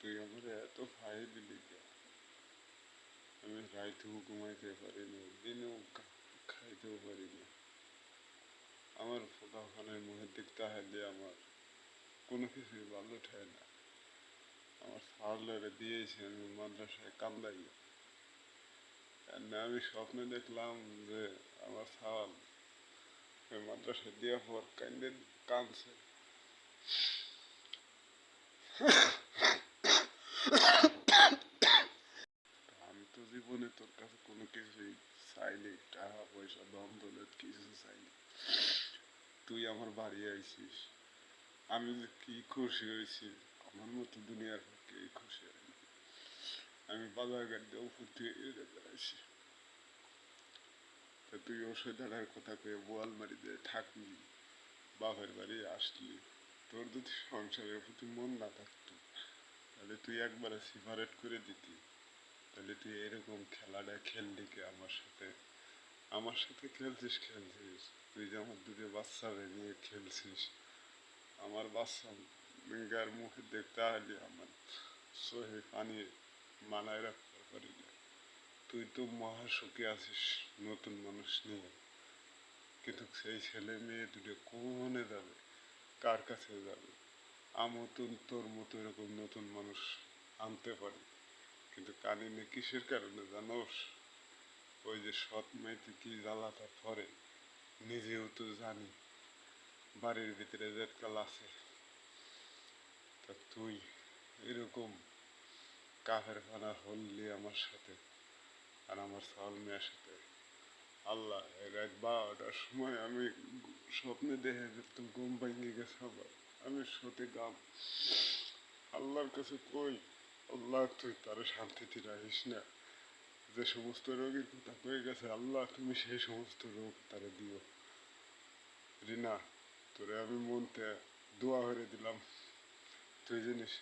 তুই আমার এত ফাই দিলি কে? আমি রাইতেও ঘুমাইতে পারি না, দিনেও খাইতেও পারি না। আমার ফোটাফানের মুখের দিক তাহাইলে আমার কোনো কিছুই ভালো ঠায় না। আমার সারলারে দিয়েছি আমি মাদ্রাসায় কান্দাই। না আমি স্বপ্নে দেখলাম যে আমার সাওয়াল ওই মাদ্রাসায় দেওয়ার পর কাঁদছে। আমি তো জীবনে তোর কাছে কোনো কিছুই চাইনি, টাকা পয়সা ধন দৌলত কিছু চাইনি। তুই আমার বাড়ি আইছিস, আমি যে কি খুশি হয়েছি, আমার মতো দুনিয়ার কেউ খুশি হয়নি। আমি বাজার ঘাট দিয়ে উপর দিয়ে বেড়াইছি, তা তুই ওষুধের কথা কয়ে বোয়ালমারি দিয়ে থাকলি, বাপের বাড়ি আসলি। তোর যদি সংসারের প্রতি মন না থাকতো তাহলে তুই একবারে সিপারেট করে দিতি। তাহলে তুই এরকম খেলাটা খেললি কে আমার সাথে? আমার সাথে খেলছিস খেলছিস, তুই যে আমার দুটো বাচ্চারে নিয়ে খেলছিস। আমার বাচ্চা গার মুখে দেখতে আসলে আমার চোখে পানি মানায় রাখতে পারি না। তুই তো মহাসুখে আছিস নতুন মানুষ নিয়ে, কিন্তু সেই ছেলে মেয়ে দুটো কোনে যাবে, কার কাছে যাবে? আমতন তোর মতো এরকম নতুন মানুষ আনতে পারি, কিন্তু কানিনে কিসের কারণে জানোস? ওই যে সৎ মেয়েতে কি জ্বালাটা পরে নিজেও তো জানি, বাড়ির ভিতরে জেটকাল আছে। তা তুই এরকম কাফের খানা হললি আমার সাথে আর আমার সাল মেয়ের সাথে। আল্লাহ, রাত 12টার সময় আমি স্বপ্নে দেখে তো ঘুম ভেঙে গেছে আমার। আমি সত্যি গাম আল্লাহর কাছে কই, আল্লাহ তুই তার শান্তিতে রাখিস না। যে সমস্ত রোগীর কথা কয়ে গেছে, আল্লাহ তুমি সেই সমস্ত রোগ তারা দিও। রিনা, তোরে আমি মনতে দোয়া করে দিলাম, তুই জানিস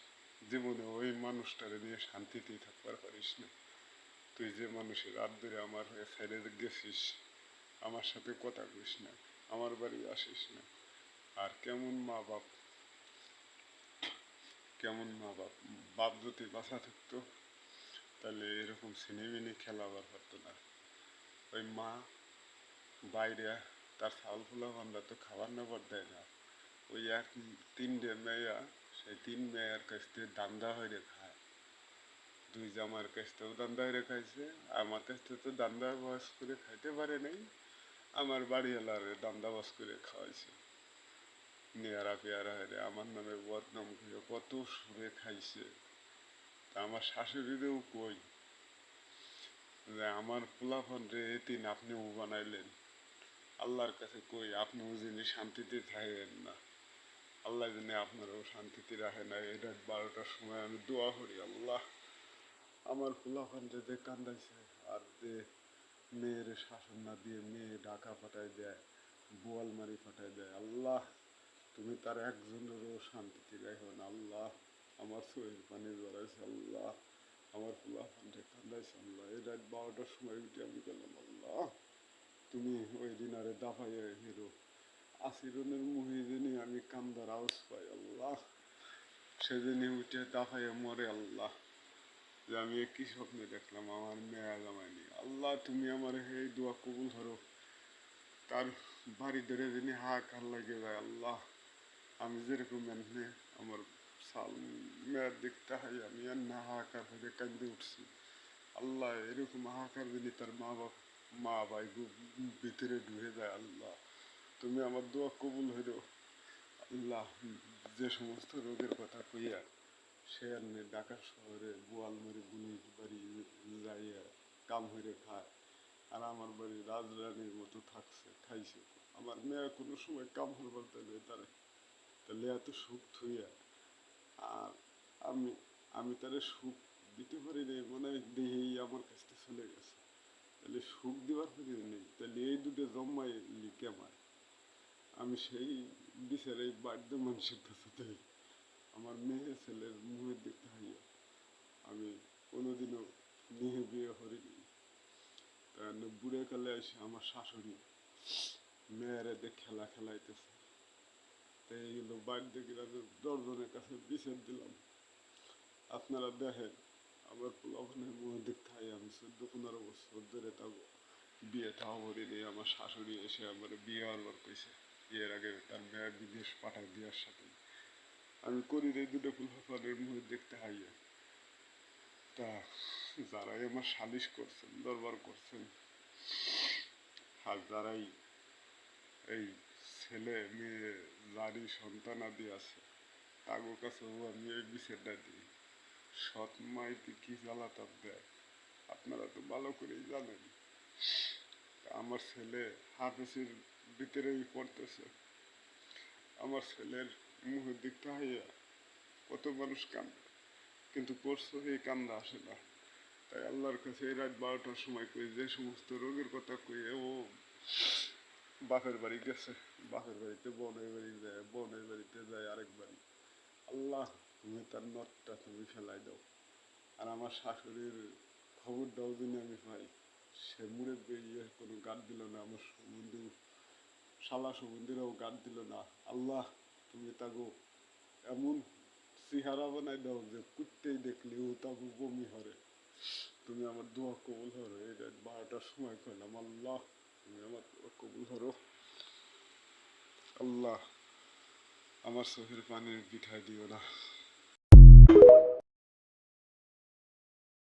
জীবনে ওই মানুষটারে নিয়ে শান্তিতেই থাকবার পারিস না। তুই যে মানুষের রাত ধরে আমার হয়ে ছেড়ে গেছিস, আমার সাথে কথা কইস না, আমার বাড়ি আসিস না। আর কেমন মা বাপ, কেমন মা বাপ! বাপ যদি বাঁচা থাকতো তাহলে এরকম সিনেমিনি খেলাবার পারতো না। ওই মা বাইরে তার চাউল ফুলা ভান্ডা তো খাবার নেবার দেয় না। ওই এক তিনটে মেয়া, সেই তিন মেয়ের কাছ থেকে দান্দা হয়ে খায়। দুই জামার কাছ থেকেও দান্দা হয়ে খাইছে, আমার কাছ থেকে তো দান্দা বাস করে খাইতে পারে নাই। আমার বাড়িওয়ালারে দান্দা বাস করে খাওয়াইছে। নেয়ারা পেয়ারা হয়ে আমার নামে বদনাম করে কত সুরে খাইছে। তা আমার শাশুড়িরেও কই যে আমার পোলাপান রে এতিন আপনিও বানাইলেন। আল্লাহর কাছে কই আপনিও যিনি শান্তিতে থাকেন না, আল্লাহ যিনি আপনারও শান্তিতে রাখে না। এই রাত 12টার সময় আমি দোয়া করি, আল্লাহ আমার পোলাপান যে কান্দাইছে আর যে মেয়ের শাসন না দিয়ে মেয়ে ঢাকা পাঠায় দেয়, বোয়ালমারি পাঠায় দেয়, আল্লাহ তুমি তার একজনেরও শান্তিতে রাখো না। আল্লাহ আমার চোখের পানি জড়াইছে, আল্লাহ আমার পোলাপানটা কান্দাইছে। আল্লাহ এই রাত 12টার সময় উঠে আমি গেলাম, আল্লাহ তুমি ওই দিনারে দাফাইয়া হেরো। আসিরনের মুহে যিনি আমি কান্দার আওয়াজ পাই, আল্লাহ সেদিনই উঠে দাফাইয়া মরে। আল্লাহ, যে আমি একই স্বপ্নে দেখলাম আমার মেয়া জামাইনি, আল্লাহ তুমি আমার এই দোয়া কবুল ধরো। তার বাড়ি ধরে যিনি হাহাকার লাগে যায়, আল্লাহ আমি যেরকম এমনি আমার সাল মেয়ের দিকটা হাই আমি আর না হাহাকার হয়ে কান্দে উঠছি। আল্লাহ এরকম হাহাকার যিনি তার মা ভাই ভিতরে ঢুকে যায়, আল্লাহ তুমি আমার দোয়া কবুল হইল। আল্লাহ যে সমস্ত রোগের কথা কইয়া সে এমনি ঢাকা শহরে বোয়ালমারি পুলিশ বাড়ি যাইয়া কাম হইরে খায়, আর আমার বাড়ি রাজরানীর মতো থাকছে খাইছে। আমার মেয়ে কোনো সময় কাম হইবার দেবে তারে, তাহলে এত সুখ থইয়া আর আমি আমি তারে সুখ দিতে পারি নাই, মানে দেহেই আমার কাছ থেকে চলে গেছে। তাহলে সুখ দিবার পারি নেই, তাহলে এই দুটো জম্মাই কেমায়? আমি সেই বিচারে বাধ্য মানুষের কাছে দেই। আমার মেয়ে ছেলের মুখের দিক হাইয়া আমি কোনোদিনও নিয়ে বিয়ে করিনি। তার বুড়ে কালে এসে আমার শাশুড়ি মেয়েরে খেলা খেলাইতেছে, তো এইগুলো বাড়িতে গিয়ে আমি 10 জনের কাছে বিচার দিলাম। আপনারা দেখেন আমার পোলাপানের মুখের দিক থাই আমি 14-15 বছর ধরে তাও বিয়ে থাও করিনি। আমার শাশুড়ি এসে আমার বিয়ে হওয়ার কইছে, বিয়ের আগে তার মেয়ে বিদেশ পাঠায় বিয়ার সাথে আমি করি রে দুটো পোলাপানের মুখের দেখতে হাইয়া। তা যারাই আমার সালিশ করছেন, দরবার করছেন, আর যারাই এই ছেলে মেয়ে যারই সন্তান আদি আছে তাগো কাছেও আমি এই বিচারটা দিই, সৎ মাইতে কি জ্বালাতন দেয় আপনারা তো ভালো করেই জানেন। আমার ছেলে হাফেজের ভিতরেই পড়তেছে, আমার ছেলের মুখের দিকটা হইয়া কত মানুষ কান্দে, কিন্তু পড়ছো এই কান্দা আসে না। তাই আল্লাহর কাছে এই রাত 12টার সময় কই যে সমস্ত রোগের কথা কইয়ে ও বাপের বাড়ি গেছে, বাপের বাড়িতে বোনের বাড়ি যায়, বোনের বাড়িতে যায় আরেক বাড়ি, আল্লাহ তুমি তার নটটা তুমি ফেলাই দাও। আর আমার শাশুড়ির খবরটাও যদি আমি পাই, সে মুড়ে বেরিয়ে কোনো গান দিল না, আমার সম্বন্ধে শালা সম্বন্ধীরাও গান দিল না। আল্লাহ তুমি তাগো এমন চেহারা বানাই দাও যে কুত্তেই দেখলেও তাগো বমি হরে। তুমি আমার দোয়া কবুল হরো, এই রাত 12টার সময় কইলাম আল্লাহ তুমি আমার দোয়া কবুল হরো। আল্লাহ আমার চোখের পানি বিঠাই দিও না।